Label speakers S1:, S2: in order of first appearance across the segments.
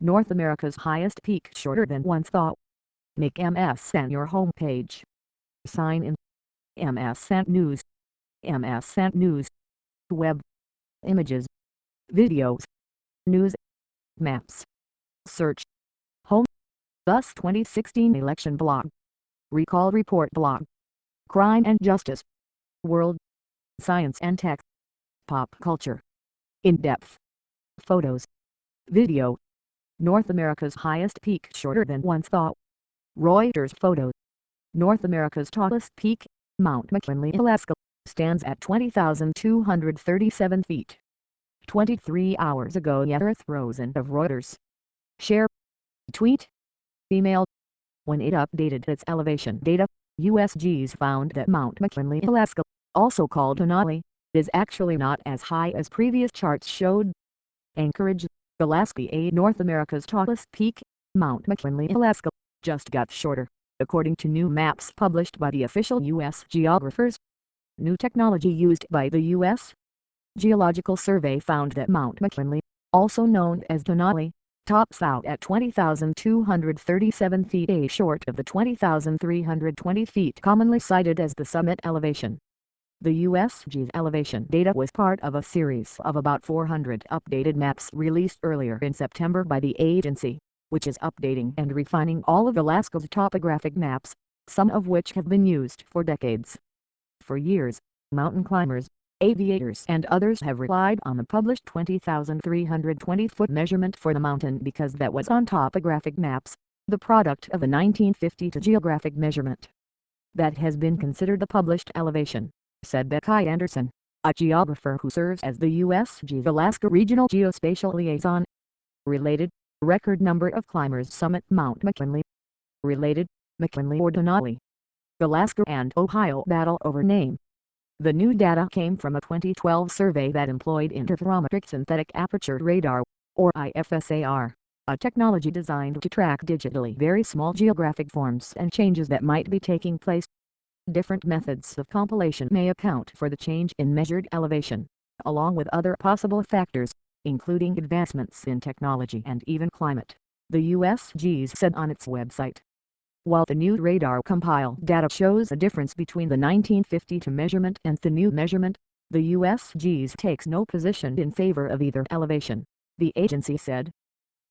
S1: North America's highest peak shorter than once thought. Make MSN your homepage. Sign in. MSN News. MSN News. Web. Images. Videos. News. Maps. Search. Home. Thus 2016 election blog. Recall report blog. Crime and justice. World. Science and tech. Pop culture. In-depth. Photos. Video. North America's highest peak shorter than once thought. Reuters photos. North America's tallest peak, Mount McKinley, Alaska, stands at 20,237 feet. 23 hours ago. Earth Rosen of Reuters. Share. Tweet. Email. When it updated its elevation data, USGS found that Mount McKinley, Alaska, also called Denali, is actually not as high as previous charts showed. Anchorage, Alaska. North America's tallest peak, Mount McKinley, Alaska, just got shorter, according to new maps published by the official U.S. geographers. New technology used by the U.S. Geological Survey found that Mount McKinley, also known as Denali, tops out at 20,237 feet, short of the 20,320 feet commonly cited as the summit elevation. The USGS elevation data was part of a series of about 400 updated maps released earlier in September by the agency, which is updating and refining all of Alaska's topographic maps, some of which have been used for decades. For years, mountain climbers, aviators and others have relied on the published 20,320-foot measurement for the mountain because that was on topographic maps, the product of a 1952 geographic measurement. That has been considered the published elevation, said Becky Anderson, a geographer who serves as the USGS Alaska Regional Geospatial Liaison. Related, record number of climbers summit Mount McKinley. Related, McKinley or Denali. Alaska and Ohio battle over name. The new data came from a 2012 survey that employed interferometric synthetic aperture radar, or IFSAR, a technology designed to track digitally very small geographic forms and changes that might be taking place. Different methods of compilation may account for the change in measured elevation, along with other possible factors, including advancements in technology and even climate, the USGS said on its website. While the new radar compile data shows a difference between the 1952 measurement and the new measurement, the USGS takes no position in favor of either elevation, the agency said.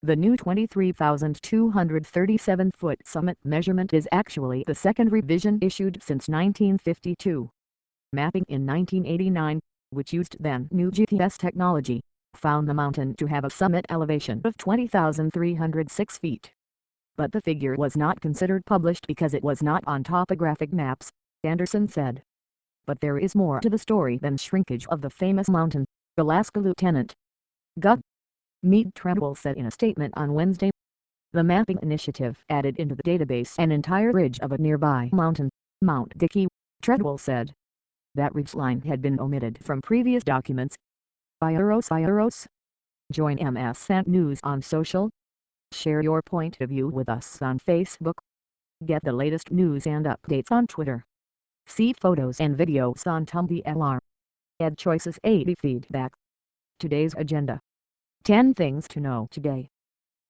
S1: The new 23,237-foot summit measurement is actually the second revision issued since 1952. Mapping in 1989, which used then new GPS technology, found the mountain to have a summit elevation of 20,306 feet. But the figure was not considered published because it was not on topographic maps, Anderson said. But there is more to the story than shrinkage of the famous mountain, Alaska Lieutenant Gov. Meade Treadwell said in a statement on Wednesday. The mapping initiative added into the database an entire ridge of a nearby mountain, Mount Dickey, Treadwell said. That ridgeline had been omitted from previous documents. Iros. Join MSN News on social. Share your point of view with us on Facebook. Get the latest news and updates on Twitter. See photos and videos on Tumblr. Add choices 80 feedback. Today's agenda. 10 things to know today.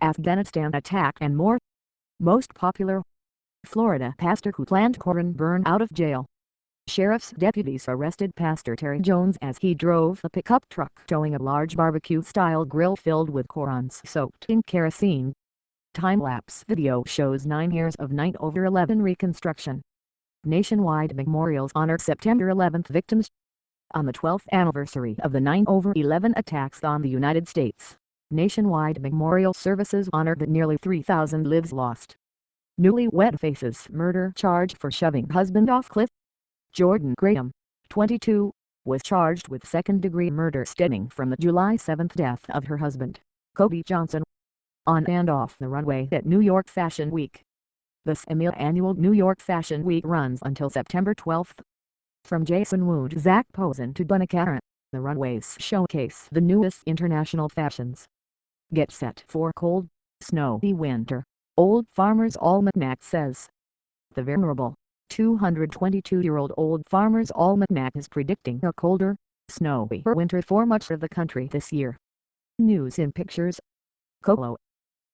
S1: Afghanistan attack and more. Most popular. Florida pastor who planned Koran burn out of jail. Sheriff's deputies arrested Pastor Terry Jones as he drove a pickup truck towing a large barbecue-style grill filled with Korans soaked in kerosene. Time-lapse video shows 9 years of 9/11 reconstruction. Nationwide memorials honor September 11 victims. On the 12th anniversary of the 9/11 attacks on the United States, nationwide memorial services honor the nearly 3,000 lives lost. Newlywed faces murder charge for shoving husband off cliff. Jordan Graham, 22, was charged with second-degree murder stemming from the July 7 death of her husband, Kobe Johnson, on and off the runway at New York Fashion Week. The semi-annual New York Fashion Week runs until September 12. From Jason Wu to Zach Posen to Bunny Karen, the runways showcase the newest international fashions. Get set for cold, snowy winter, Old Farmer's Almanac says. The venerable 222-year-old Old Farmer's Almanac is predicting a colder, snowy winter for much of the country this year. News in pictures. Colo.